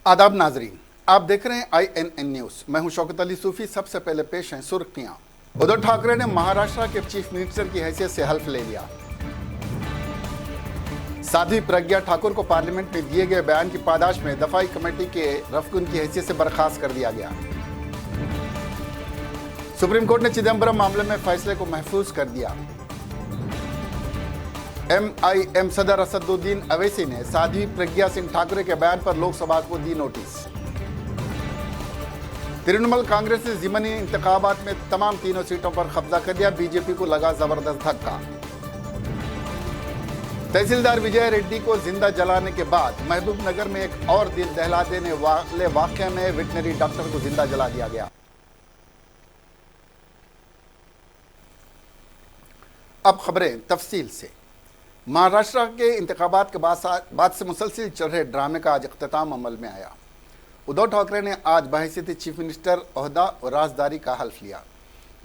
आदाब नाजरीन, आप देख रहे हैं INN न्यूज। मैं हूं शौकत अली सूफी। सबसे पहले पेश हैं सुर्खियां। उद्धव ठाकरे ने महाराष्ट्र के चीफ मिनिस्टर की हैसियत से हल्फ ले लिया। साध्वी प्रज्ञा ठाकुर को पार्लियामेंट में दिए गए बयान की पादाश में दफाई कमेटी के रफकुन की हैसियत से बर्खास्त कर दिया गया। सुप्रीम कोर्ट ने चिदम्बरम मामले में फैसले को महफूज कर दिया। MIM सदर असदुद्दीन अवैसी ने साध्वी प्रज्ञा सिंह ठाकुर के बयान पर लोकसभा को दी नोटिस। तृणमूल कांग्रेस ने ज़िमनी इंतखाबात में तमाम तीनों सीटों पर कब्जा कर दिया। बीजेपी को लगा जबरदस्त धक्का। तहसीलदार विजय रेड्डी को जिंदा जलाने के बाद महबूब नगर में एक और दिल दहला देने वाले वाकये में वेटनरी डॉक्टर को जिंदा जला दिया गया। अब खबरें तफसील से। महाराष्ट्र के इंतखाबात के बाद से मुसलसिल चल रहे ड्रामे का आज इख्तिताम अमल में आया। उद्धव ठाकरे ने आज बहैसियत चीफ मिनिस्टर ओहदा और राजदारी का हल्फ लिया।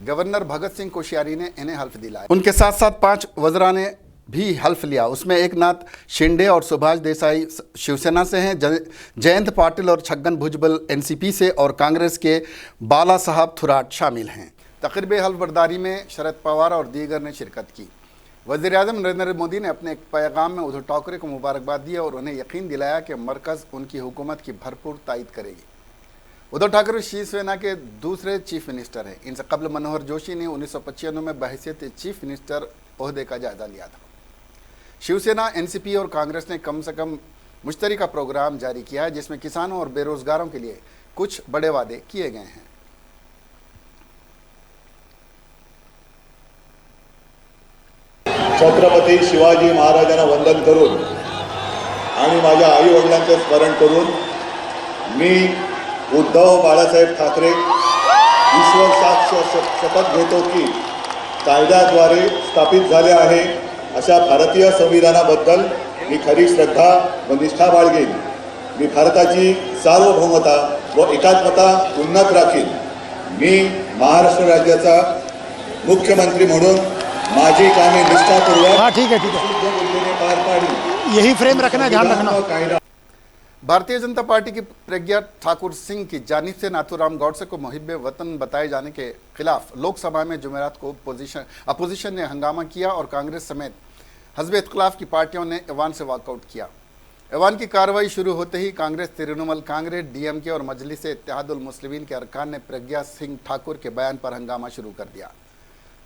गवर्नर भगत सिंह कोश्यारी ने इन्हें हल्फ दिलाया। उनके साथ साथ 5 वज़रा ने भी हल्फ लिया। उसमें एकनाथ शिंदे और सुभाष देसाई शिवसेना से हैं, जयंत पाटिल और छगन भुजबल NCP से और कांग्रेस के बाला साहब थुराट शामिल हैं। तकरीब हल्फ बर्दारी में शरद पवार और दीगर ने शिरकत की। वज़ीर-ए-आज़म नरेंद्र मोदी ने अपने एक पैगाम में उद्धव ठाकरे को मुबारकबाद दी और उन्हें यकीन दिलाया कि मरकज़ उनकी हुकूमत की भरपूर तायद करेगी। उद्धव ठाकरे शिवसेना के दूसरे चीफ मिनिस्टर हैं। इनसे कबल मनोहर जोशी ने 1995 में बहैसियत चीफ मिनिस्टर ओहदे का जायजा लिया था। शिवसेना, NCP और कांग्रेस ने कम से कम मुश्तरका प्रोग्राम जारी किया है, जिसमें किसानों और बेरोजगारों के लिए कुछ बड़े वादे किए गए हैं। छत्रपती शिवाजी महाराजांना वंदन करून आणि माझ्या आई वडिलांचे स्मरण करून मी उद्धव बाळासाहेब ठाकरे ईश्वर साक्ष शपथ घेतो की कायद्याद्वारे स्थापित झाले आहे अशा भारतीय संविधानाबद्दल मी खरी श्रद्धा व निष्ठा बाळगेन। मी भारताची सार्वभौमता व एकात्मता उन्नत राखीन। मी महाराष्ट्र राज्याचा मुख्यमंत्री म्हणून माझी कामे निष्ठापूर्वक ठीक है पार पाडी। यही फ्रेम रखना, ध्यान रखना। भारतीय जनता पार्टी की प्रज्ञा ठाकुर सिंह की जानिब से नाथूराम गौडसे को मुहिब्बे वतन बताए जाने के खिलाफ लोकसभा में जुमेरात को अपोजिशन ने हंगामा किया और कांग्रेस समेत हज़ब इख्तिलाफ की पार्टियों ने ऐवान से वॉकआउट किया। ऐवान की कार्रवाई शुरू होते ही कांग्रेस, तृणमूल कांग्रेस, DMK और मजलिस इत्तेहादुल मुस्लिमीन के अरकान ने प्रज्ञा सिंह ठाकुर के बयान पर हंगामा शुरू कर दिया।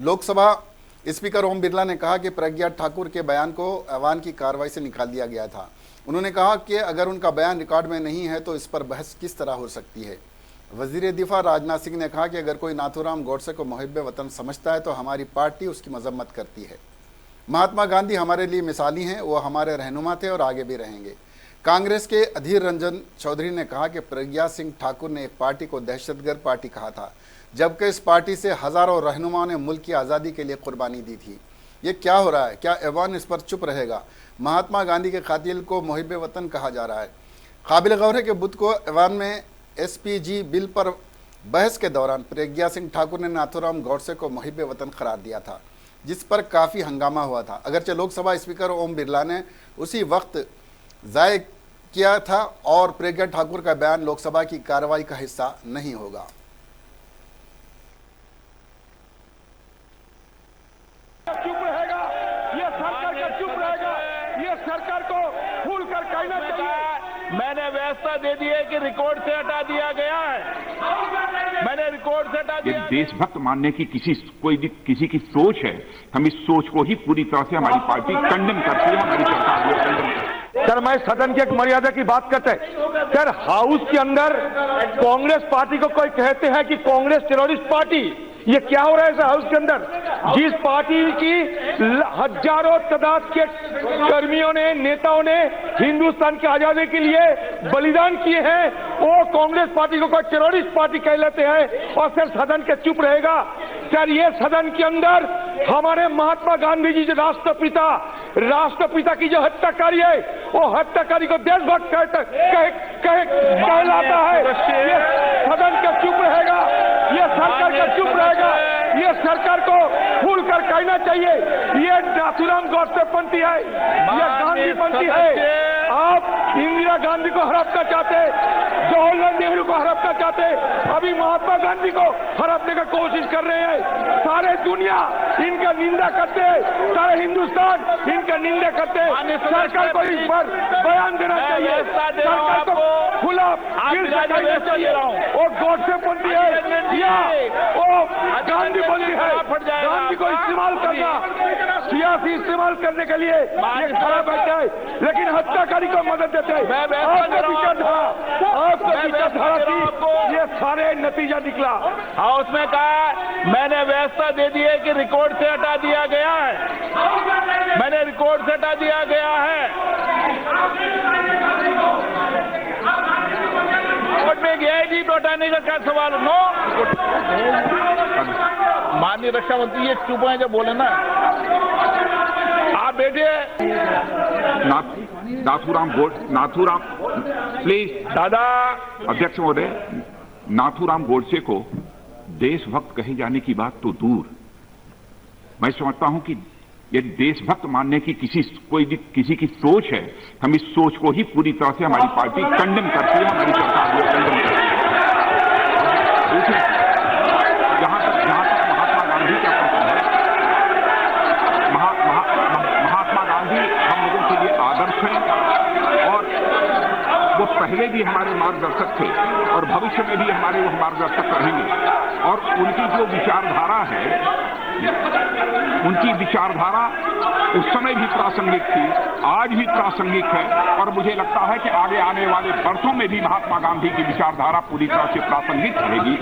लोकसभा स्पीकर ओम बिरला ने कहा कि प्रज्ञा ठाकुर के बयान को ऐवान की कार्रवाई से निकाल दिया गया था। उन्होंने कहा कि अगर उनका बयान रिकॉर्ड में नहीं है तो इस पर बहस किस तरह हो सकती है। वज़ीर दिफा राजनाथ सिंह ने कहा कि अगर कोई नाथूराम गौडसे को मुहिब्बे वतन समझता है तो हमारी पार्टी उसकी मजम्मत करती है। महात्मा गांधी हमारे लिए मिसाली हैं, वो हमारे रहनुमा थे और आगे भी रहेंगे। कांग्रेस के अधीर रंजन चौधरी ने कहा कि प्रज्ञा सिंह ठाकुर ने एक पार्टी को दहशतगर्द पार्टी कहा था, जबकि इस पार्टी से हज़ारों रहनुमाओं ने मुल्क की आज़ादी के लिए कुर्बानी दी थी। ये क्या हो रहा है? क्या ऐवान इस पर चुप रहेगा? महात्मा गांधी के कातिल को मुहिब्बे वतन कहा जा रहा है। काबिल गौर है कि बुध को ऐवान में SPG बिल पर बहस के दौरान प्रज्ञा सिंह ठाकुर ने नाथूराम गौडसे को मुहिब्बे वतन करार दिया था, जिस पर काफ़ी हंगामा हुआ था। अगरचे लोकसभा स्पीकर ओम बिरला ने उसी वक्त ज़ाय किया था और प्रज्ञा ठाकुर का बयान लोकसभा की कार्रवाई का हिस्सा नहीं होगा। चुप रहेगा, ये सरकार का चुप रहेगा, ये सरकार को खुल कर कहना चाहिए। मैंने व्यवस्था दे दी है कि रिकॉर्ड से हटा दिया गया है। मैंने रिकॉर्ड से हटा दिया। देशभक्त मानने की किसी की सोच है, हम इस सोच को ही पूरी तरह से हमारी पार्टी कंडेम करती है, हमारी सरकार को कंडेम करती है। सर, मैं सदन की एक मर्यादा की बात करते हैं। सर, हाउस के अंदर कांग्रेस पार्टी को कोई कहते हैं कि कांग्रेस टेररिस्ट पार्टी, ये क्या हो रहा है सर हाउस के अंदर? जिस पार्टी की हजारों तादाद के कर्मियों ने, नेताओं ने हिंदुस्तान की आजादी के लिए बलिदान किए हैं, वो कांग्रेस पार्टी को कोई टेररिस्ट पार्टी कह लेते हैं और सर सदन के चुप रहेगा। सर, ये सदन के अंदर हमारे महात्मा गांधी जी जो राष्ट्रपिता की जो हत्याकारी है, वो हत्याकारी को देशभक्त कहलाता है। ये सदन का चुप रहेगा, ये सरकार का चुप रहेगा। ये सरकार को खुलकर कहना चाहिए, ये नाथूराम गौडसे पंथी है, ये गांधी पंथी है। आप इंदिरा गांधी को हड़पना चाहते, जवाहरलाल नेहरू को हड़पना चाहते, अभी महात्मा गांधी को हड़पने का कोशिश कर रहे हैं। सारे दुनिया इनका निंदा करते हैं, सारे हिंदुस्तान इनका निंदा करते हैं। सरकार को इस पर बयान देना चाहिए, सरकार को खुला वो गॉडसे बनती है या वो गांधी बनती है। गांधी को इस्तेमाल करना, सियासी इस्तेमाल करने के लिए ये खड़ा बैठे है, लेकिन हत्याकारी को मदद देते हैं। आपको विचारधारा की ये सारे नतीजा निकला। हाउस में कहा मैंने व्यवस्था दे दी है कि रिकॉर्ड से हटा दिया गया है, मैंने रिकॉर्ड से हटा दिया गया है। कोर्ट में गया ही नहीं तो हटाने का क्या सवाल? नो, माननीय रक्षा मंत्री ये चुप हैं जब बोले ना, आप बैठिए। नाथूराम प्लीज। दादा अध्यक्ष महोदय, नाथूराम गोडसे को देशभक्त कहे जाने की बात तो दूर, मैं समझता हूं कि यदि देशभक्त मानने की किसी की सोच है, हम इस सोच को ही पूरी तरह से हमारी पार्टी कंडेम करती है, हमारी सरकार को कंडेम करती है। जहां तक महात्मा गांधी का प्रश्न है, महात्मा गांधी हम लोगों के लिए आदर्श हैं और वो पहले भी हमारे मार्गदर्शक थे और भविष्य में भी हमारे वो मार्गदर्शक रहेंगे। और उनकी जो विचारधारा है, उनकी विचारधारा उस समय भी प्रासंगिक थी, आज भी प्रासंगिक है और मुझे लगता है कि आगे आने वाले वर्षों में भी महात्मा गांधी की विचारधारा पूरी तरह से प्रासंगिक रहेगी।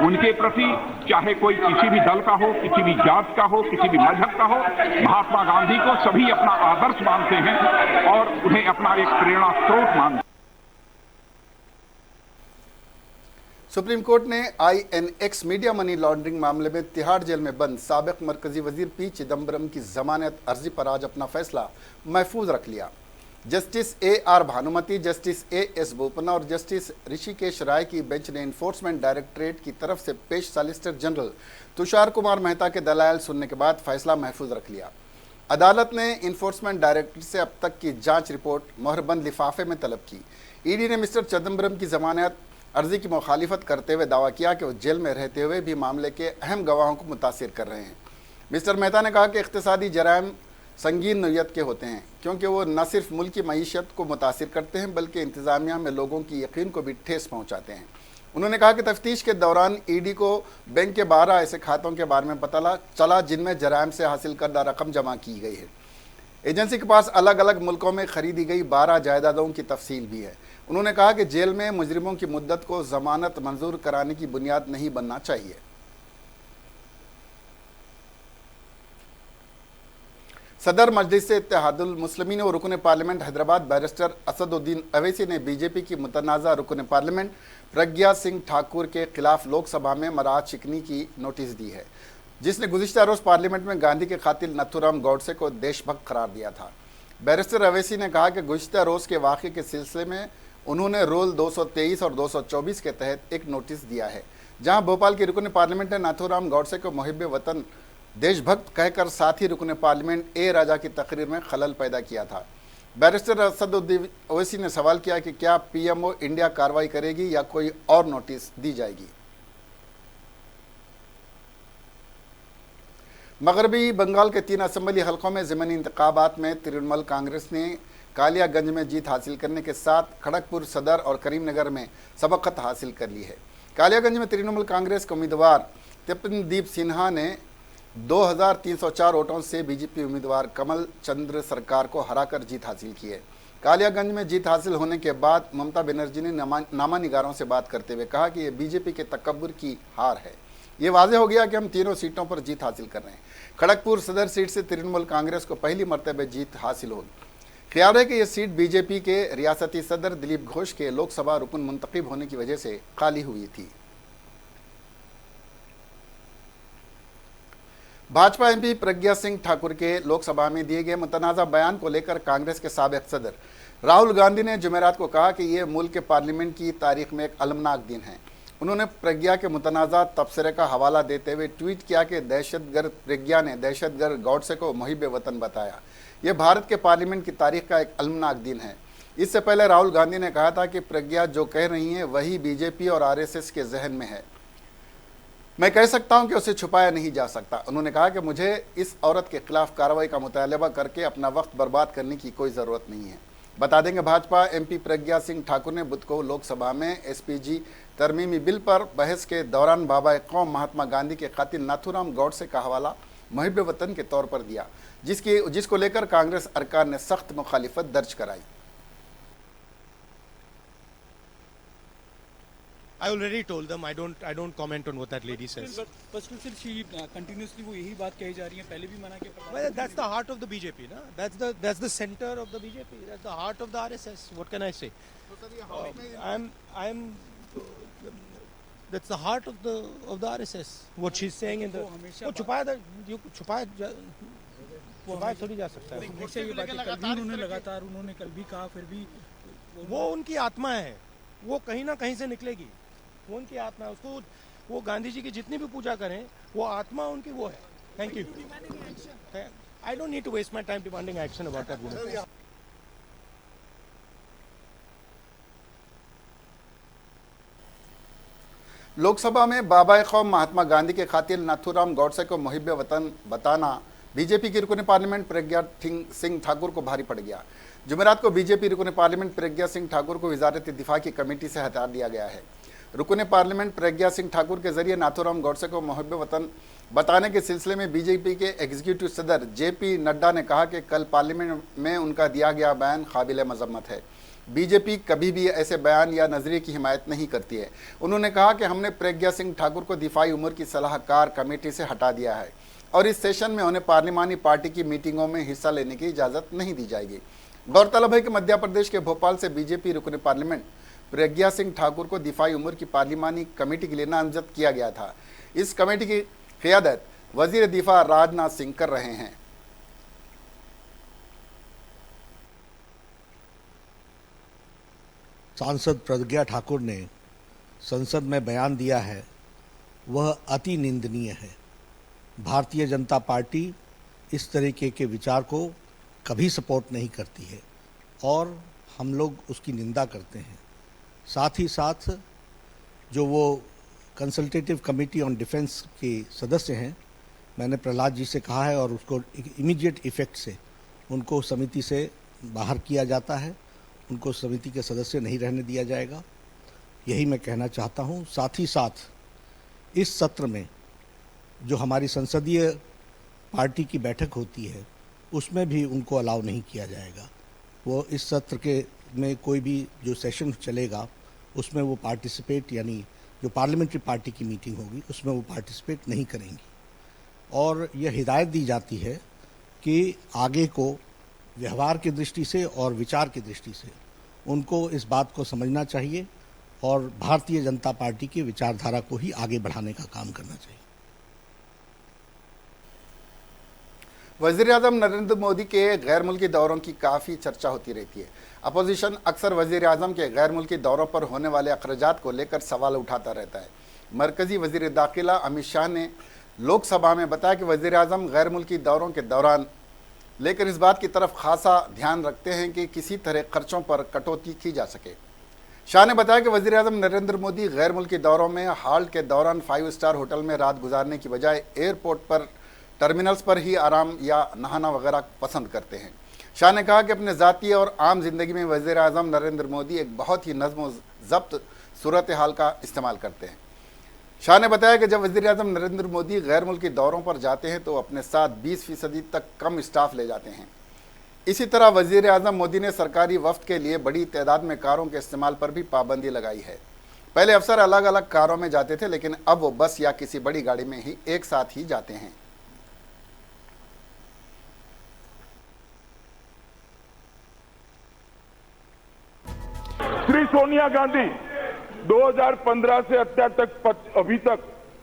उनके प्रति चाहे कोई किसी भी दल का हो, किसी भी जात का हो, किसी भी मजहब का हो, महात्मा गांधी को सभी अपना आदर्श मानते हैं और उन्हें अपना एक प्रेरणा स्रोत मानते हैं। सुप्रीम कोर्ट ने INX मीडिया मनी लॉन्ड्रिंग मामले में तिहाड़ जेल में बंद साबिक मरकजी वजीर पी चिदम्बरम की जमानत अर्जी पर आज अपना फैसला महफूज रख लिया। Justice AR Bhanumati, justice AS Bopanna और जस्टिस ऋषिकेश राय की बेंच ने इन्फोर्समेंट डायरेक्टरेट की तरफ से पेश सॉलिसिटर जनरल तुषार कुमार मेहता के दलाइल सुनने के बाद फैसला महफूज रख लिया। अदालत ने इन्फोर्समेंट डायरेक्टरेट से अब तक की जांच रिपोर्ट मोहरबंद लिफाफे में तलब की। ईडी ने मिस्टर चिदम्बरम की जमानत अर्जी की मुखालिफत करते हुए दावा किया कि वो जेल में रहते हुए भी मामले के अहम गवाहों को मुतासिर कर रहे हैं। मिस्टर मेहता ने कहा कि इख्तिसादी जराइम संगीन नौयत के होते हैं क्योंकि वो न सिर्फ मुल्क की मईशत को मुतासिर करते हैं बल्कि इंतज़ामिया में लोगों की यकीन को भी ठेस पहुँचाते हैं। उन्होंने कहा कि तफ्तीश के दौरान ईडी को बैंक के 12 ऐसे खातों के बारे में पता चला जिनमें जराइम से हासिल करदा रकम जमा की गई है। एजेंसी के पास अलग अलग मुल्कों में खरीदी गई 12 जायदादों की तफसील भी है। उन्होंने कहा कि जेल में मुजरिमों की मुद्दत को जमानत मंजूर कराने की बुनियाद नहीं बनना चाहिए। सदर मजलिस इत्तेहादुल मुस्लिमीन और रुकन पार्लियामेंट हैदराबाद बैरिस्टर असदुद्दीन अवैसी ने बीजेपी की मुतनाज़ा रुकन पार्लियामेंट प्रज्ञा सिंह ठाकुर के खिलाफ लोकसभा में मराद शिकनी की नोटिस दी है, जिसने गुज़िश्ता रोज़ पार्लियामेंट में गांधी के कातिल नाथूराम गोडसे को देशभक्त करार दिया था। बैरिस्टर अवैसी ने कहा कि गुज़िश्ता रोज़ के वाक़े के सिलसिले में उन्होंने रूल 223 और 224 के तहत एक नोटिस दिया है, जहां भोपाल की रुकन पार्लियामेंट ने नाथूराम गोडसे को मुहिब वतन देशभक्त कहकर साथ ही रुकन पार्लियामेंट ए राजा की तकरीर में खलल पैदा किया था। बैरिस्टर असदुद्दीन ओवैसी ने सवाल किया कि क्या PMO इंडिया कार्रवाई करेगी या कोई और नोटिस दी जाएगी। मगरबी बंगाल के 3 असम्बली हलकों में ज़मीनी इंतखाबात में तृणमूल कांग्रेस ने कालियागंज में जीत हासिल करने के साथ खड़गपुर सदर और करीमनगर में सबकत हासिल कर ली है। कालियागंज में तृणमूल कांग्रेस के उम्मीदवार तपनदीप सिन्हा ने 2304 वोटों से बीजेपी उम्मीदवार कमल चंद्र सरकार को हराकर जीत हासिल की है। कालियागंज में जीत हासिल होने के बाद ममता बनर्जी ने नामानिगारों से बात करते हुए कहा कि ये बीजेपी के तकब्बुर की हार है। ये वाज़ेह हो गया कि हम तीनों सीटों पर जीत हासिल कर रहे हैं। खड़गपुर सदर सीट से तृणमूल कांग्रेस को पहली मरतबा जीत हासिल होगी। ख्याल है कि यह सीट बीजेपी के रियासती सदर दिलीप घोष के लोकसभा रुकन मुंतखब होने की वजह से खाली हुई थी। भाजपा MP प्रज्ञा सिंह ठाकुर के लोकसभा में दिए गए मुतनाज़ा बयान को लेकर कांग्रेस के साबिक सदर राहुल गांधी ने जुमेरात को कहा कि यह मुल्क के पार्लियामेंट की तारीख में एक अलमनाक दिन है। उन्होंने प्रज्ञा के मुतनाज़ा तबसरे का हवाला देते हुए ट्वीट किया कि दहशतगर्द प्रज्ञा ने दहशतगर्द गोडसे को मुहिब वतन बताया। यह भारत के पार्लियामेंट की तारीख का एक अलमनाक दिन है। इससे पहले राहुल गांधी ने कहा था कि प्रज्ञा जो कह रही हैं वही बीजेपी और आरएसएस के जहन में है। मैं कह सकता हूं कि उसे छुपाया नहीं जा सकता। उन्होंने कहा कि मुझे इस औरत के खिलाफ कार्रवाई का मुतालबा करके अपना वक्त बर्बाद करने की कोई ज़रूरत नहीं है। बता देंगे भाजपा एमपी प्रज्ञा सिंह ठाकुर ने बुध को लोकसभा में एसपीजी तरमीमी बिल पर बहस के दौरान बाबा कौम महात्मा गांधी के कातिल नाथूराम गौडसे का हवाला मुहिब वतन के तौर पर दिया, जिसको लेकर कांग्रेस अरकान ने सख्त मुखालिफत दर्ज कराई। I already told them I don't comment on what that lady says. But still she continuously वो यही बात कही जा रही है, पहले भी मना किया। Well, that's the heart of the BJP, na? That's the center of the BJP. That's the heart of the RSS. What can I say? I'm that's the heart of the RSS. What she's saying in the वो छुपाया थोड़ी जा सकता है। हमेशा ये बातें कल भी उन्होंने कल भी कहा, फिर भी वो उनकी आत्मा है, वो कहीं ना कहीं से निकलेगी। वो उनकी आत्मा है, उसको वो गांधी जी की जितनी भी पूजा करें, वो आत्मा उनकी वो है। Thank you. I don't need to waste my time demanding action about that woman. Lok Sabha में बाबा कौम महात्मा गांधी के कातिल नाथूराम गौडसे को मुहिब वतन बताना बीजेपी की रुकन पार्लियामेंट प्रज्ञा सिंह ठाकुर को भारी पड़ गया। जुमेरात को बीजेपी रुकन पार्लियामेंट प्रज्ञा सिंह ठाकुर को वजारत दिफा की कमेटी से हटा दिया गया है। रुकन पार्लियामेंट प्रज्ञा सिंह ठाकुर के जरिए नाथूराम गौडसे को मुहिब वतन बताने के सिलसिले में बीजेपी के एग्जीक्यूटिव सदर जेपी नड्डा ने कहा कि कल पार्लियामेंट में उनका दिया गया बयान काबिल मजम्मत है। बीजेपी कभी भी ऐसे बयान या नजरिए की हिमायत नहीं करती है। उन्होंने कहा कि हमने प्रज्ञा सिंह ठाकुर को दिफाई उम्र की सलाहकार कमेटी से हटा दिया है और इस सेशन में उन्हें पार्लिमानी पार्टी की मीटिंगों में हिस्सा लेने की इजाज़त नहीं दी जाएगी। गौरतलब है कि मध्य प्रदेश के भोपाल से बीजेपी रुकन पार्लियामेंट प्रज्ञा सिंह ठाकुर को दिफाई उम्र की पार्लिमानी कमेटी के लिए नामजद किया गया था। इस कमेटी की क़ियादत वजीर दिफा राजनाथ सिंह कर रहे हैं। सांसद प्रज्ञा ठाकुर ने संसद में बयान दिया है, वह अति निंदनीय है। भारतीय जनता पार्टी इस तरीके के विचार को कभी सपोर्ट नहीं करती है और हम लोग उसकी निंदा करते हैं। साथ ही साथ जो वो कंसल्टेटिव कमेटी ऑन डिफेंस के सदस्य हैं, मैंने प्रहलाद जी से कहा है और उसको इमीडिएट इफेक्ट से उनको समिति से बाहर किया जाता है, उनको समिति के सदस्य नहीं रहने दिया जाएगा, यही मैं कहना चाहता हूँ। साथ ही साथ इस सत्र में जो हमारी संसदीय पार्टी की बैठक होती है उसमें भी उनको अलाउ नहीं किया जाएगा। वो इस सत्र के में कोई भी जो सेशन चलेगा उसमें वो पार्टिसिपेट, यानी जो पार्लियामेंट्री पार्टी की मीटिंग होगी उसमें वो पार्टिसिपेट नहीं करेंगी। और यह हिदायत दी जाती है कि आगे को व्यवहार की दृष्टि से और विचार की दृष्टि से उनको इस बात को समझना चाहिए और भारतीय जनता पार्टी की विचारधारा को ही आगे बढ़ाने का काम करना चाहिए। वज़ीर-ए-आज़म नरेंद्र मोदी के गैर मुल्की दौरों की काफ़ी चर्चा होती रहती है। अपोजिशन अक्सर वज़ीर-ए-आज़म के गैर मुल्की दौरों पर होने वाले अखराजात को लेकर सवाल उठाता रहता है। मरकज़ी वज़ीर दाखिला अमित शाह ने लोकसभा में बताया कि वज़ीर-ए-आज़म गैर मुल्की दौरों के दौरान लेकर इस बात की तरफ खासा ध्यान रखते हैं कि किसी तरह खर्चों पर कटौती की जा सके। शाह ने बताया कि वज़ीर-ए-आज़म नरेंद्र मोदी गैर मुल्की दौरों में हाल्ट के दौरान 5 स्टार होटल में रात गुजारने की बजाय एयरपोर्ट पर टर्मिनल्स पर ही आराम या नहाना वगैरह पसंद करते हैं। शाह ने कहा कि अपने ज़ाती और आम जिंदगी में वज़ीर-ए-आज़म नरेंद्र मोदी एक बहुत ही नज़्म व ज़ब्त सूरत हाल का इस्तेमाल करते हैं। शाह ने बताया कि जब वज़ीर-ए-आज़म नरेंद्र मोदी गैर मुल्की दौरों पर जाते हैं तो अपने साथ 20% तक कम स्टाफ ले जाते हैं। इसी तरह वज़ीर-ए-आज़म मोदी ने सरकारी वफ्द के लिए बड़ी तादाद में कारों के इस्तेमाल पर भी पाबंदी लगाई है। पहले अफसर अलग अलग कारों में जाते थे, लेकिन अब वो बस या किसी बड़ी गाड़ी में ही एक साथ ही जाते हैं। श्री सोनिया गांधी 2015 से अभी तक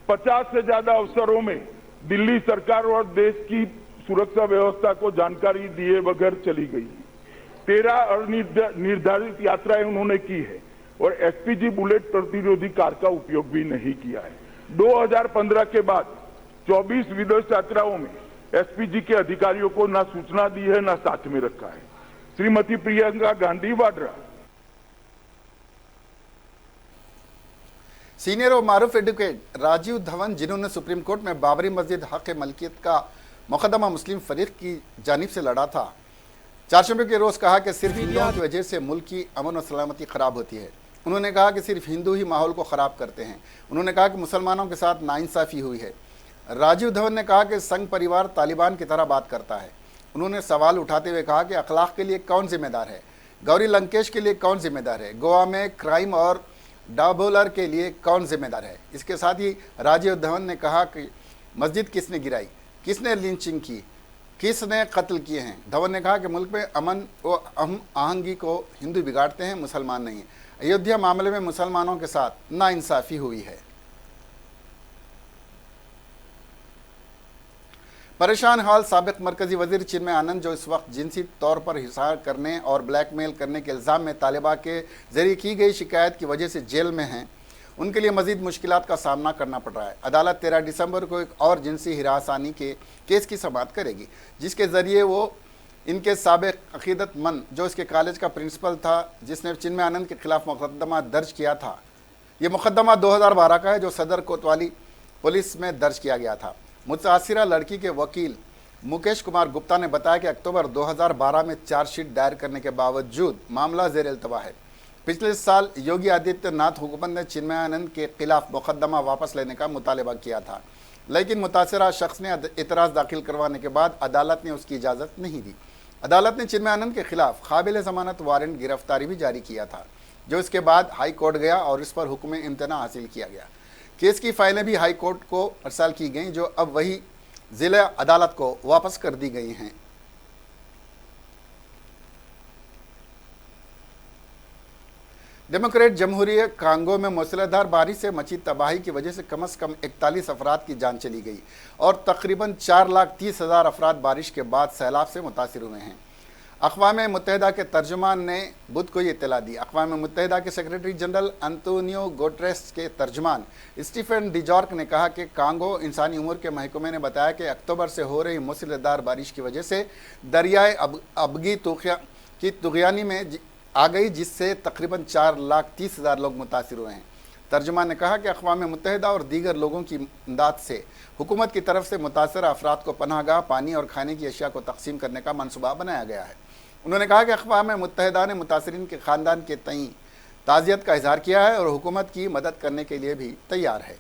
50 से ज्यादा अवसरों में दिल्ली सरकार और देश की सुरक्षा व्यवस्था को जानकारी दिए बगैर चली गई। 13 निर्धारित यात्राएं उन्होंने की है और एसपीजी बुलेट प्रतिरोधी कार का उपयोग भी नहीं किया है। 2015 के बाद 24 विदेश यात्राओं में एसपीजी के अधिकारियों को ना सूचना दी है, ना साथ में रखा है। श्रीमती प्रियंका गांधी वाड्रा। सीनियर और मारूफ एडवोकेट राजीव धवन, जिन्होंने सुप्रीम कोर्ट में बाबरी मस्जिद हक मलकियत का मुकदमा मुस्लिम फरीक की जानिब से लड़ा था, चारशंबे के रोज कहा कि सिर्फ हिंदुओं की वजह से मुल्क की अमन और सलामती खराब होती है। उन्होंने कहा कि सिर्फ हिंदू ही माहौल को ख़राब करते हैं। उन्होंने कहा कि मुसलमानों के साथ नाइंसाफ़ी हुई है। राजीव धवन ने कहा कि संघ परिवार तालिबान की तरह बात करता है। उन्होंने सवाल उठाते हुए कहा कि अखलाक के लिए कौन जिम्मेदार है, गौरी लंकेश के लिए कौन जिम्मेदार है, गोवा में क्राइम और डाबोलर के लिए कौन जिम्मेदार है। इसके साथ ही राजीव धवन ने कहा कि मस्जिद किसने गिराई, किसने लिंचिंग की, किसने कत्ल किए हैं। धवन ने कहा कि मुल्क में अमन व आहंगी को हिंदू बिगाड़ते हैं, मुसलमान नहीं। अयोध्या मामले में मुसलमानों के साथ नाइंसाफ़ी हुई है। परेशान हाल साबिक मरकजी वजीर चिन्मय आनंद, जो इस वक्त जिनसी तौर पर हिसार करने और ब्लैकमेल करने के इल्ज़ाम में तालिबान के जरिए की गई शिकायत की वजह से जेल में हैं, उनके लिए मजीद मुश्किलात का सामना करना पड़ रहा है। अदालत 13 दिसंबर को एक और जिनसी हिरासानी के केस की समाअत करेगी, जिसके ज़रिए वो इनके साबिक अकीदतमंद, जो इसके कॉलेज का प्रिंसिपल था, जिसने चिन्मय आनंद के खिलाफ मुकदमा दर्ज किया था। ये मुकदमा 2012 का है, जो सदर कोतवाली पुलिस में दर्ज किया गया था। मुतासिरा लड़की के वकील मुकेश कुमार गुप्ता ने बताया कि अक्टूबर 2012 में चार्जशीट दायर करने के बावजूद मामला ज़ेर इल्तवा है। पिछले साल योगी आदित्यनाथ हुकूमत ने चिन्मय आनंद के खिलाफ मुकदमा वापस लेने का मुतालबा किया था, लेकिन मुतासिरा शख्स ने एतराज़ दाखिल करवाने के बाद अदालत ने उसकी इजाज़त नहीं दी। अदालत ने चिन्मय आनंद के खिलाफ काबिल ज़मानत वारंट गिरफ्तारी भी जारी किया था, जो इसके बाद हाई कोर्ट गया और इस पर हुक्म इम्तना हासिल किया गया। केस की फाइलें भी हाई कोर्ट को अरसाल की गई, जो अब वही ज़िला अदालत को वापस कर दी गई हैं। डेमोक्रेट जमहूरिया कांगो में मूसलाधार बारिश से मची तबाही की वजह से कम 41 अफराद की जान चली गई और तकरीबन 4,30,000 अफराद बारिश के बाद सैलाब से मुतासिर हुए हैं। अक़वाम मुत्तहिदा के तर्जुमान ने बुध को ये इत्तला दी। अक़वाम मुत्तहिदा के सेक्रेटरी जनरल अंतोनियो गुटेरेस के तर्जुमान स्टीफन डिजॉर्क ने कहा कि कांगो इंसानी उमूर के महकमे ने बताया कि अक्टूबर से हो रही मूसलाधार बारिश की वजह से दरियाए अबगी की तुग़यानी में आ गई, जिससे तकरीबन 4,30,000 लोग मुतासिर हुए हैं। तर्जुमान ने कहा कि अक़वाम मुत्तहिदा और दीगर लोगों की इमदाद से हुकूमत की तरफ से मुतासरा अफराद को पनाहगाह, पानी और खाने की अशिया को तकसीम करने का मनसूबा बनाया गया है। उन्होंने कहा कि अक़वाम मुत्तहिदा ने मुतासरीन के ख़ानदान के तई ताज़ियत का इज़हार किया है और हुकूमत की मदद करने के लिए भी तैयार है।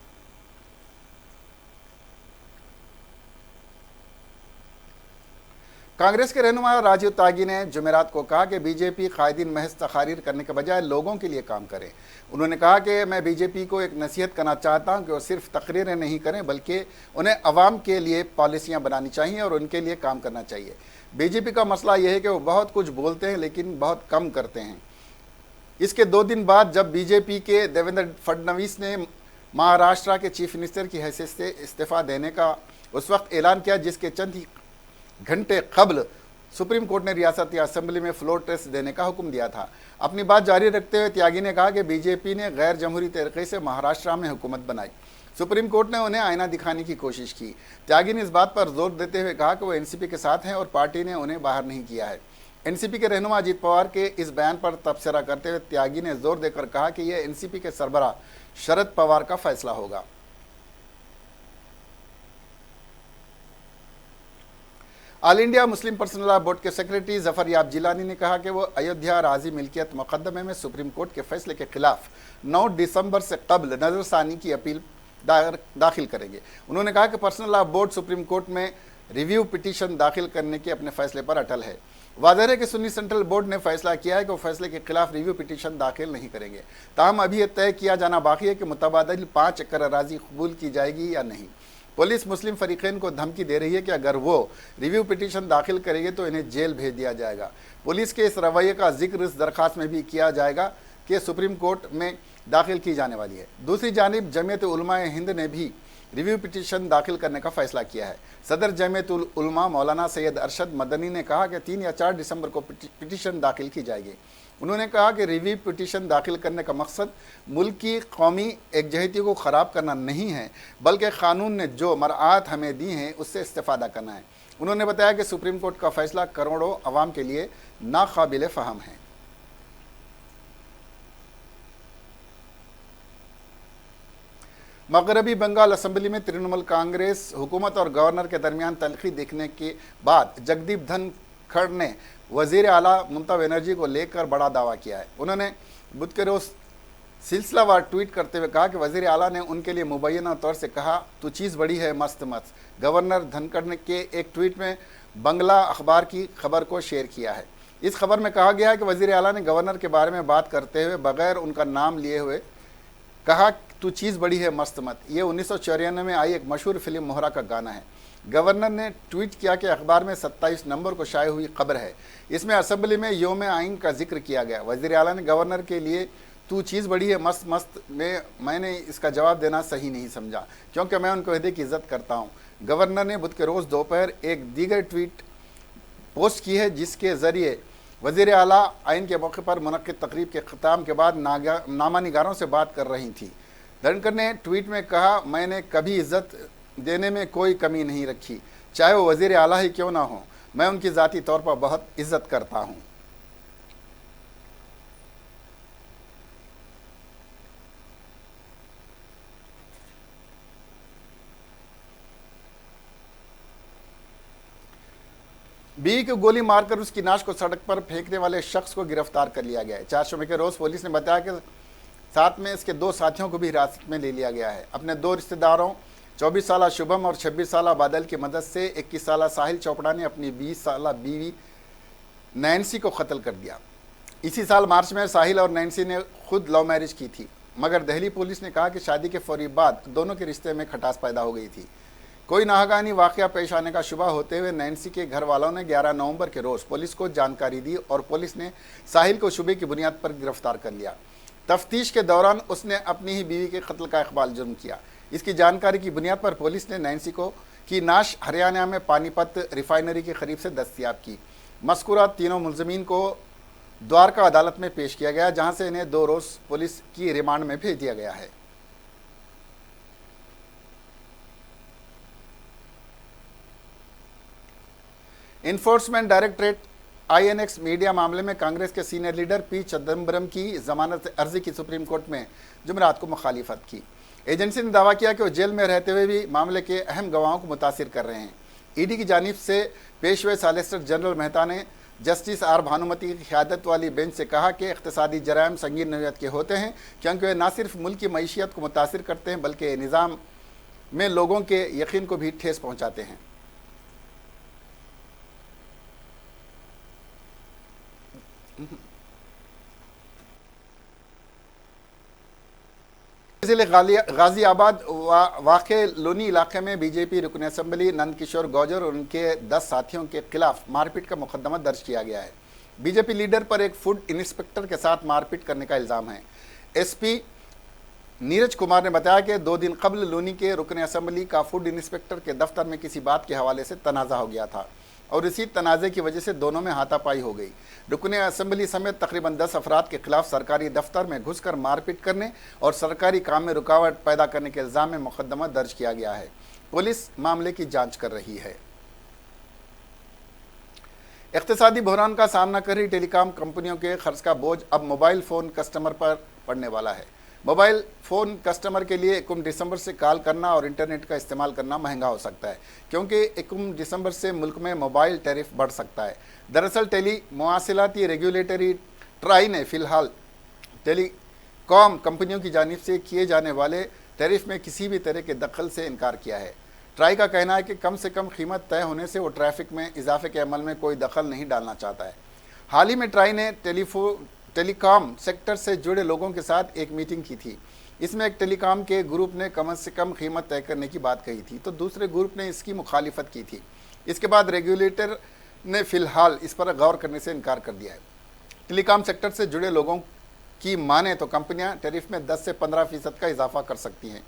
कांग्रेस के रहनुमा राजीव त्यागी ने जुमेरात को कहा कि बीजेपी कायदीन महज तकारीर करने के बजाय लोगों के लिए काम करे। उन्होंने कहा कि मैं बीजेपी को एक नसीहत करना चाहता हूं कि वो सिर्फ तकरीरें नहीं करें, बल्कि उन्हें अवाम के लिए पॉलिसियां बनानी चाहिए और उनके लिए काम करना चाहिए। बीजेपी का मसला यह है कि वो बहुत कुछ बोलते हैं लेकिन बहुत कम करते हैं। इसके 2 दिन बाद जब बीजेपी के देवेंद्र फडणवीस ने महाराष्ट्र के चीफ मिनिस्टर की हैसियत से इस्तीफ़ा देने का उस वक्त ऐलान किया, जिसके चंद ही घंटे कबल सुप्रीम कोर्ट ने रियासती असेंबली में फ्लोर टेस्ट देने का हुक्म दिया था। अपनी बात जारी रखते हुए त्यागी ने कहा कि बीजेपी ने गैर जमहूरी तरीके से महाराष्ट्र में हुकूमत बनाई। सुप्रीम कोर्ट ने उन्हें आईना दिखाने की कोशिश की। त्यागी ने इस बात पर जोर देते हुए कहा कि वो एनसीपी के साथ हैं और पार्टी ने उन्हें बाहर नहीं किया है। एनसीपी के रहनुमा अजीत पवार के इस बयान पर तबसरा करते हुए त्यागी ने जोर देकर कहा कि यह एनसीपी के सरबराह शरद पवार का फैसला होगा। All India Muslim personal law board के सेक्रेटरी जफर याब जिलानी ने कहा कि वो अयोध्या राजी मिल्कियत मुकदमे में सुप्रीम कोर्ट के फैसले के खिलाफ 9 दिसंबर से कबल नजरसानी की अपील दाखिल करेंगे। उन्होंने कहा कि personal law board supreme court में रिव्यू पिटीशन दाखिल करने के अपने फैसले पर अटल है। वाज़ेह है कि सुन्नी सेंट्रल बोर्ड ने फैसला किया है कि वो फैसले के खिलाफ रिव्यू पिटीशन दाखिल नहीं करेंगे। ताहम अभी यह तय किया जाना बाकी है कि मुतबादिल 5 एकड़ अराजी कबूल की जाएगी या नहीं। पुलिस मुस्लिम फरीकैन को धमकी दे रही है कि अगर वो रिव्यू पिटीशन दाखिल करेंगे तो इन्हें जेल भेज दिया जाएगा। पुलिस के इस रवैये का जिक्र इस दरख्वास्त में भी किया जाएगा कि सुप्रीम कोर्ट में दाखिल की जाने वाली है। दूसरी जानिब जमीयत उलमा हिंद ने भी रिव्यू पिटीशन दाखिल करने का फैसला किया है। सदर जमीयत उलमा मौलाना सैयद अरशद मदनी ने कहा कि 3 या 4 दिसंबर को पिटीशन दाखिल की जाएगी। उन्होंने कहा कि रिव्यू पिटीशन दाखिल करने का मकसद मुल्क की कौमी एकजहती को ख़राब करना नहीं है, बल्कि कानून ने जो मराआत हमें दी हैं उससे इस्तेफादा करना है। उन्होंने बताया कि सुप्रीम कोर्ट का फैसला करोड़ों अवाम के लिए नाकाबिल फहम है। मगरबी बंगाल असेंबली में तृणमूल कांग्रेस हुकूमत और गवर्नर के दरमियान तल्खी देखने के बाद जगदीप धनखड़ ने वजीर आला ममता बनर्जी को लेकर बड़ा दावा किया है। उन्होंने बुध के रोज सिलसिलावार ट्वीट करते हुए कहा कि वजीर आला ने उनके लिए मुबैना तौर से कहा, तू चीज़ बड़ी है मस्त मस्त। गवर्नर धनखड़ ने के एक ट्वीट में बंगला अखबार की खबर को शेयर किया है। इस खबर में कहा गया है कि वजीर आला ने गवर्नर के बारे में बात करते हुए बगैर उनका नाम लिए हुए कहा, तू चीज़ बड़ी है मस्त मत। ये 1994 में आई एक मशहूर फिल्म मोहरा का गाना है। गवर्नर ने ट्वीट किया कि अखबार में 27 नवंबर को शाये हुई खबर है, इसमें असेंबली में योम आइन का जिक्र किया गया। वजीर आला ने गवर्नर के लिए तू चीज़ बड़ी है मस्त मस्त में मैंने इसका जवाब देना सही नहीं समझा, क्योंकि मैं उनको अहदे की इज्जत करता हूँ। गवर्नर ने बुध के रोज़ दोपहर एक दीगर ट्वीट पोस्ट की है, जिसके ज़रिए वज़ीर आला आइन के मौके पर मुनक़्क़िद तकरीब के ख़िताम के बाद नामा निगारों से बात कर रही थी। धनखड़ ने ट्वीट में कहा, मैंने कभी इज्जत देने में कोई कमी नहीं रखी, चाहे वो वज़ीर आला ही क्यों ना हो। मैं उनकी ज़ाती तौर पर बहुत इज्जत करता हूँ। बीवी को गोली मारकर उसकी नाश को सड़क पर फेंकने वाले शख्स को गिरफ्तार कर लिया गया है। 4 शुमे के रोज पुलिस ने बताया कि साथ में इसके 2 साथियों को भी हिरासत में ले लिया गया है। अपने 2 रिश्तेदारों 24 साला शुभम और 26 साला बादल की मदद से 21 साला साहिल चोपड़ा ने अपनी 20 साला बीवी नैन्सी को कत्ल कर दिया। इसी साल मार्च में साहिल और नैन्सी ने खुद लव मैरिज की थी, मगर दिल्ली पुलिस ने कहा कि शादी के फौरी बाद दोनों के रिश्ते में खटास पैदा हो गई थी। कोई नाहगानी वाक़या पेश आने का शुबा होते हुए नैन्सी के घर वालों ने 11 नवंबर के रोज़ पुलिस को जानकारी दी और पुलिस ने साहिल को शुबे की बुनियाद पर गिरफ्तार कर लिया। तफ्तीश के दौरान उसने अपनी ही बीवी के कत्ल का इकबाल जुर्म किया। इसकी जानकारी की बुनियाद पर पुलिस ने नैन्सी की नाश हरियाणा में पानीपत रिफाइनरी के करीब से दस्तयाब की। मज़कूरा तीनों मुलजमीन को द्वारका अदालत में पेश किया गया, जहाँ से इन्हें 2 रोज़ पुलिस की रिमांड में भेज दिया गया है। इन्फोर्समेंट डायरेक्टरेट INX मीडिया मामले में कांग्रेस के सीनियर लीडर पी चिदम्बरम की जमानत अर्जी की सुप्रीम कोर्ट में जुमेरात को मुखालिफत की। एजेंसी ने दावा किया कि वो जेल में रहते हुए भी मामले के अहम गवाहों को मुतासिर कर रहे हैं। ईडी की जानिब से पेश हुए सॉलिसिटर जनरल मेहता ने जस्टिस R भानुमति की क़यादत वाली बेंच से कहा कि इक़्तिसादी जराइम संगीन नौइयत के होते हैं, क्योंकि वे न सिर्फ मुल्क की मईशियत को मुतासिर करते हैं बल्कि निज़ाम में लोगों के यकीन को भी ठेस पहुँचाते हैं। जिले गाजियाबाद वाक़े लोनी इलाके में बीजेपी रुकन असम्बली नंदकिशोर गौजर और उनके 10 साथियों के खिलाफ मारपीट का मुकदमा दर्ज किया गया है। बीजेपी लीडर पर एक फूड इंस्पेक्टर के साथ मारपीट करने का इल्ज़ाम है। SP नीरज कुमार ने बताया कि 2 दिन कबल लोनी के रुकन असम्बली का फूड इंस्पेक्टर के दफ्तर में किसी बात के हवाले से तनाज़ा हो गया था और इसी तनाज़े की वजह से दोनों में हाथापाई हो गई। रुकन असम्बली समेत तकरीबन 10 अफराद के खिलाफ सरकारी दफ्तर में घुसकर मारपीट करने और सरकारी काम में रुकावट पैदा करने के इल्ज़ाम में मुकदमा दर्ज किया गया है। पुलिस मामले की जांच कर रही है। इक़्तिसादी बहरान का सामना कर रही टेलीकॉम कंपनियों के खर्च का बोझ अब मोबाइल फ़ोन कस्टमर पर पड़ने वाला है। मोबाइल फ़ोन कस्टमर के लिए 21 दिसंबर से कॉल करना और इंटरनेट का इस्तेमाल करना महंगा हो सकता है, क्योंकि 21 दिसंबर से मुल्क में मोबाइल टैरिफ बढ़ सकता है। दरअसल टेली मुआसिलाती रेगुलेटरी ट्राई ने फ़िलहाल टेलीकॉम कंपनियों की जानिब से किए जाने वाले टैरिफ में किसी भी तरह के दखल से इनकार किया है। ट्राई का कहना है कि कम से कम कीमत तय होने से वो ट्रैफिक में इजाफे के अमल में कोई दखल नहीं डालना चाहता है। हाल ही में ट्राई ने टेलीकॉम सेक्टर से जुड़े लोगों के साथ एक मीटिंग की थी। इसमें एक टेलीकॉम के ग्रुप ने कम से कम कीमत तय करने की बात कही थी, तो दूसरे ग्रुप ने इसकी मुखालिफत की थी। इसके बाद रेगुलेटर ने फ़िलहाल इस पर गौर करने से इनकार कर दिया है। टेलीकॉम सेक्टर से जुड़े लोगों की माने तो कंपनियां टैरिफ में 10 से 15% का इजाफा कर सकती हैं।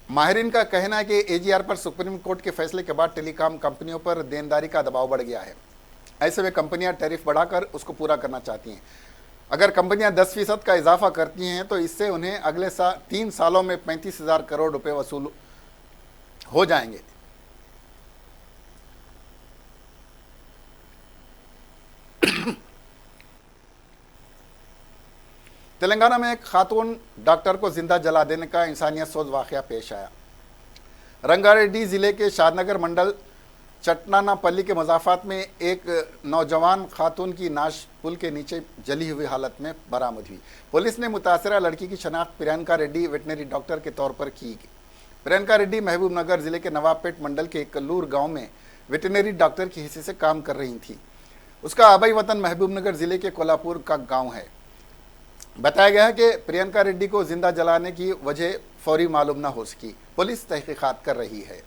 माहिरीन का कहना है कि AGR पर सुप्रीम कोर्ट के फैसले के बाद टेलीकॉम कंपनियों पर देनदारी का दबाव बढ़ गया है। ऐसे में कंपनियां टैरिफ बढ़ाकर उसको पूरा करना चाहती हैं। अगर कंपनियां 10% का इजाफा करती हैं तो इससे उन्हें अगले 3 सालों में 35,000 करोड़ रुपए वसूल हो जाएंगे। तेलंगाना में एक खातून डॉक्टर को जिंदा जला देने का इंसानियत सोज वाकया पेश आया। रंगारेड्डी जिले के शादनगर मंडल चटनानापल्ली के मजाफात में एक नौजवान खातून की नाश पुल के नीचे जली हुई हालत में बरामद हुई। पुलिस ने मुतासरा लड़की की शनाख्त प्रियंका रेड्डी वेटनरी डॉक्टर के तौर पर की। प्रियंका रेड्डी महबूबनगर जिले के नवाबपेट मंडल के कल्लूर गांव में वेटनरी डॉक्टर की हैसियत से काम कर रही थी। उसका आबाई वतन महबूबनगर जिले के कोल्हापुर का गांव है। बताया गया है कि प्रियंका रेड्डी को जिंदा जलाने की वजह फौरी मालूम न हो सकी। पुलिस तहकीकात कर रही है।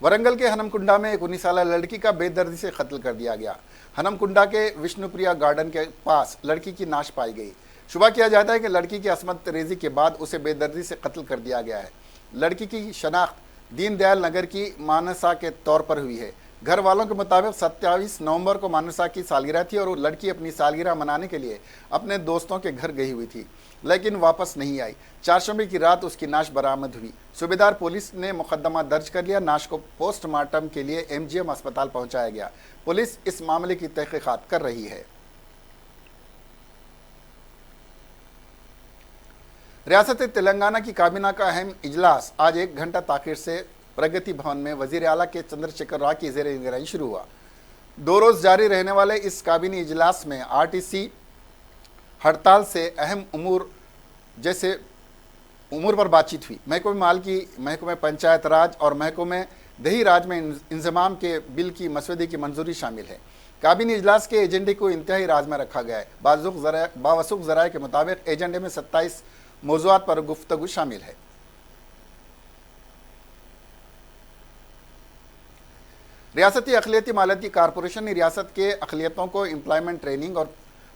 वरंगल के हनमकुंडा में एक 19 साल लड़की का बेदर्दी से कत्ल कर दिया गया। हनमकुंडा के विष्णुप्रिया गार्डन के पास लड़की की नाश पाई गई। शुबा किया जाता है कि लड़की की असमत रेजी के बाद उसे बेदर्दी से कत्ल कर दिया गया है। लड़की की शनाख्त दीनदयाल नगर की मानसा के तौर पर हुई है। घर वालों के मुताबिक 27 नवंबर को मानसा की सालगिरह थी और वो लड़की अपनी सालगिरह मनाने के लिए अपने दोस्तों के घर गई हुई थी, लेकिन वापस नहीं आई। चारशंबे की रात उसकी नाश बरामद हुई। सूबेदार पुलिस ने मुकदमा दर्ज कर लिया। नाश को पोस्टमार्टम के लिए MGM अस्पताल पहुंचाया गया। पुलिस इस मामले की तहकीकात कर रही है। रियासत तेलंगाना की काबीना का अहम इजलास आज 1 घंटा ताखिर से प्रगति भवन में वजीर आला के चंद्रशेखर राव की ज़ेर निगरानी शुरू हुआ। 2 रोज जारी रहने वाले इस काबीनी इजलास में RTC हड़ताल से अहम उमूर जैसे उमूर पर बातचीत हुई। महकमे मालकी, महकमे पंचायत राज और महकमे दही राज में इंजमाम के बिल की मसौदे की मंजूरी शामिल है। काबीनी इजलास के एजेंडे को इंतहाई राज में रखा गया है। बावसूख ज़राए के मुताबिक एजेंडे में 27 मौज़ूआत पर गुफ्तगू शामिल है। रियासती अक़लियती मालियाती कारपोरेशन ने रियासत के अक़लियतों को एम्प्लॉयमेंट ट्रेनिंग और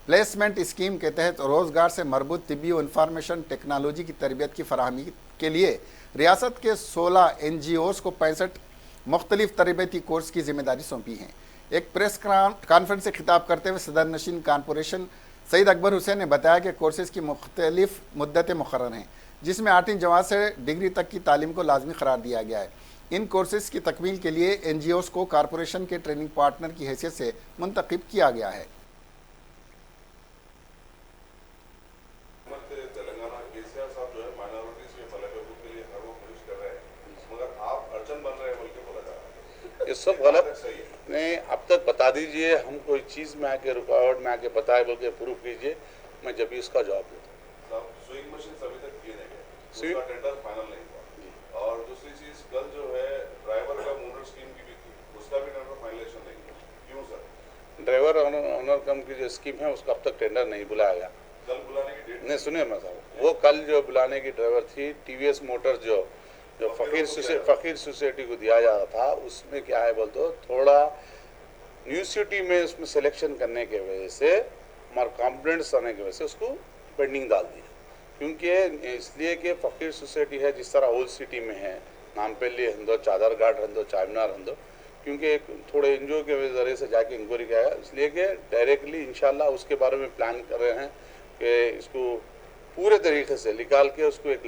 प्लेसमेंट स्कीम के तहत रोज़गार से मरबूत तिब्बी और इंफॉर्मेशन टेक्नोलॉजी की तरबियत की फराहमी के लिए रियासत के 16 NGOs को 65 मुख्तलिफ तरबियती कोर्स की जिम्मेदारी सौंपी है। एक प्रेस कॉन्फ्रेंस से खिताब करते हुए सदर नशीन कारपोरेशन सईद अकबर हुसैन ने बताया कि कोर्सेज़ की मुख्तलिफ मुद्दतें मुकर्रर हैं, जिसमें 8वीं जमात से डिग्री तक की तालीम को लाजमी करार दिया गया है। इन कोर्सेज़ की तकमील के लिए NGOs को कारपोरेशन के ट्रेनिंग पार्टनर की हैसियत से मुंतखब किया गया है। ये सब गलत नहीं। अब तक बता दीजिए, हम कोई चीज़ में आके रुकावट में आके बताए बोल के प्रूफ कीजिए, मैं जब भी उसका जवाब दूँ। स्विंग मशीन अभी तक किए नहीं गए, उसका टेंडर फाइनल नहीं हुआ। और दूसरी चीज, कल जो है ड्राइवर का मूनर स्कीम की भी थी, उसका भी टेंडर फाइनलाइजेशन नहीं हुआ। क्यों सर? ड्राइवर ऑनर कम की जो स्कीम है उसका अब तक टेंडर नहीं बुलाया गया। कल बुलाने की डेट नहीं, सुनिए मैं साहब, वो कल जो बुलाने की ड्राइवर थी TVS मोटर जो फकीर सोसाइटी को दिया जा रहा था, उसमें क्या है बोल तो थोड़ा न्यू सिटी में उसमें सिलेक्शन करने के वजह से हमारे कॉम्प्लेंट्स आने की वजह से उसको पेंडिंग डाल दिया। क्योंकि इसलिए कि फकीर सोसाइटी है जिस तरह ओल्ड सिटी में है, नामपल्ली हंदो, चादर घाट हंदो, चारमीनार हंदो, क्योंकि थोड़े एनजीओ के जरिए से जाके इंक्वायरी किया गया, इसलिए कि डायरेक्टली इंशाल्लाह उसके बारे में प्लान कर रहे हैं कि इसको पूरे तरीके से निकाल के उसको एक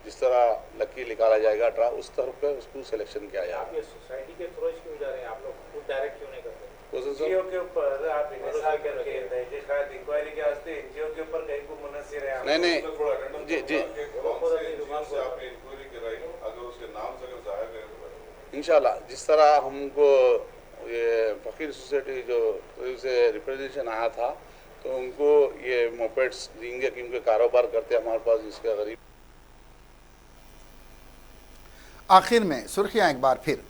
जिस तरह लकी निकाला जाएगा ड्रा, उस तरह पे उसको सिलेक्शन किया जाएगा। आप ये सोसाइटी के थ्रू क्यों जा रहे हैं? आप लोग खुद डायरेक्ट क्यों नहीं करते? एनजीओ के ऊपर आप इंक्वायरी के वास्ते एनजीओ के ऊपर कहीं को मुनस्सिर है? नहीं जी इंशाल्लाह जिस तरह हमको ये फकीर सोसाइटी जो से रिप्रेजेंटेशन आया था, तो उनको ये मोपेड्स देंगे क्योंकि कारोबार करते हमारे पास इसका गरीब। आखिर में सुर्खियां एक बार फिर।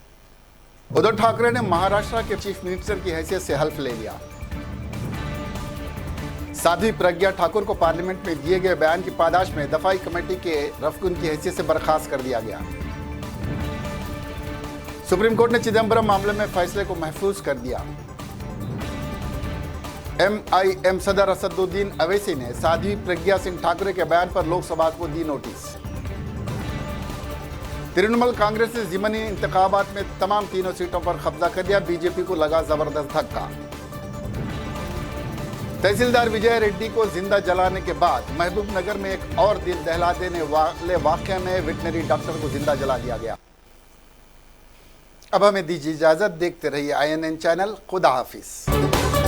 उद्धव ठाकरे ने महाराष्ट्र के चीफ मिनिस्टर की हैसियत से हल्फ ले लिया। साध्वी प्रज्ञा ठाकुर को पार्लियामेंट में दिए गए बयान की पादाश में दफाई कमेटी के रफकुन की हैसियत से बर्खास्त कर दिया गया। सुप्रीम कोर्ट ने चिदम्बरम मामले में फैसले को महफूज कर दिया। MIM सदर असदुद्दीन अवैसी ने साध्वी प्रज्ञा सिंह ठाकुर के बयान पर लोकसभा को दी नोटिस। तृणमूल कांग्रेस ने ज़िमनी इंतखाबात में तमाम तीनों सीटों पर कब्जा कर लिया। बीजेपी को लगा जबरदस्त धक्का। तहसीलदार विजय रेड्डी को जिंदा जलाने के बाद महबूबनगर में एक और दिल दहला देने वाले वाकये में वेटनरी डॉक्टर को जिंदा जला दिया गया। अब हमें दीजिए इजाजत, देखते रहिए INN चैनल। खुदा हाफिज।